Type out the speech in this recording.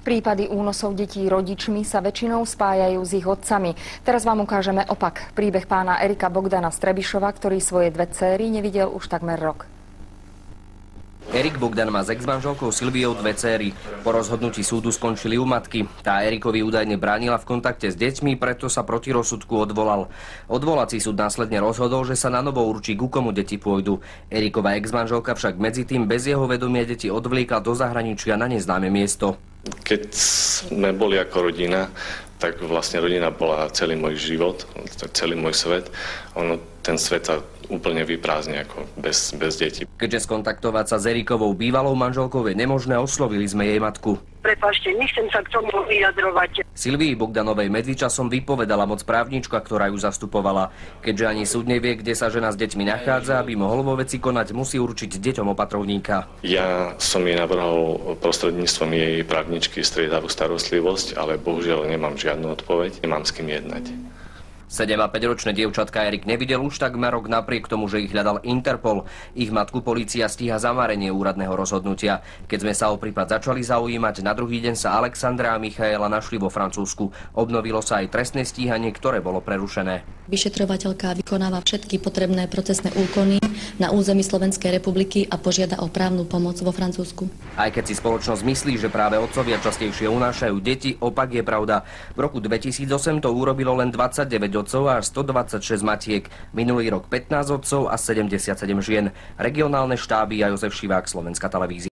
Prípady únosov detí rodičmi sa väčšinou spájajú s ich otcami. Teraz vám ukážeme opak. Príbeh pána Erika Bogdana z Trebišova, ktorý svoje dve dcéry nevidel už takmer rok. Erik Bogdan má s ex-manželkou Silviou dve dcéry. Po rozhodnutí súdu skončili u matky. Tá Erikovi údajne bránila v kontakte s deťmi, preto sa proti rozsudku odvolal. Odvolací súd následne rozhodol, že sa na novo určí, ku komu deti pôjdu. Erikova ex-manželka však medzi tým bez jeho vedomia deti odvliekla do zahraničia na neznáme miesto. Keď sme boli ako rodina, tak vlastne rodina bola celý môj život, celý môj svet. Ten svet sa úplne vyprázdne ako bez detí. Keďže skontaktovať sa s Erikovou bývalou manželkou je nemožné, oslovili sme jej matku. Prepáčte, nechcem sa k tomu vyjadrovať. Silvii Bogdanovej medzičasom vypovedala moc právnička, ktorá ju zastupovala. Keďže ani súd nevie, kde sa žena s deťmi nachádza, aby mohol vo veci konať, musí určiť deťom opatrovníka. Ja som jej navrhol prostredníctvom jej právničky striedavú starostlivosť, ale bohužiaľ nemám žiadnu odpoveď, nemám s kým jednať. 7- a 5-ročné dievčatka Erik nevidel už takmer rok napriek tomu, že ich hľadal Interpol. Ich matku polícia stíha za marenie úradného rozhodnutia. Keď sme sa o prípad začali zaujímať, na druhý deň sa Alexandra a Michaela našli vo Francúzsku. Obnovilo sa aj trestné stíhanie, ktoré bolo prerušené. Vyšetrovateľka vykonáva všetky potrebné procesné úkony na území Slovenskej republiky a požiada o právnu pomoc vo Francúzsku. Aj keď si spoločnosť myslí, že práve otcovia častejšie unášajú deti, opak je pravda. V roku 2008 to urobilo len 29 otcov a 126 matiek. Minulý rok 15 otcov a 77 žien. Regionálne štáby a Jozef Šivák, Slovenská televízia.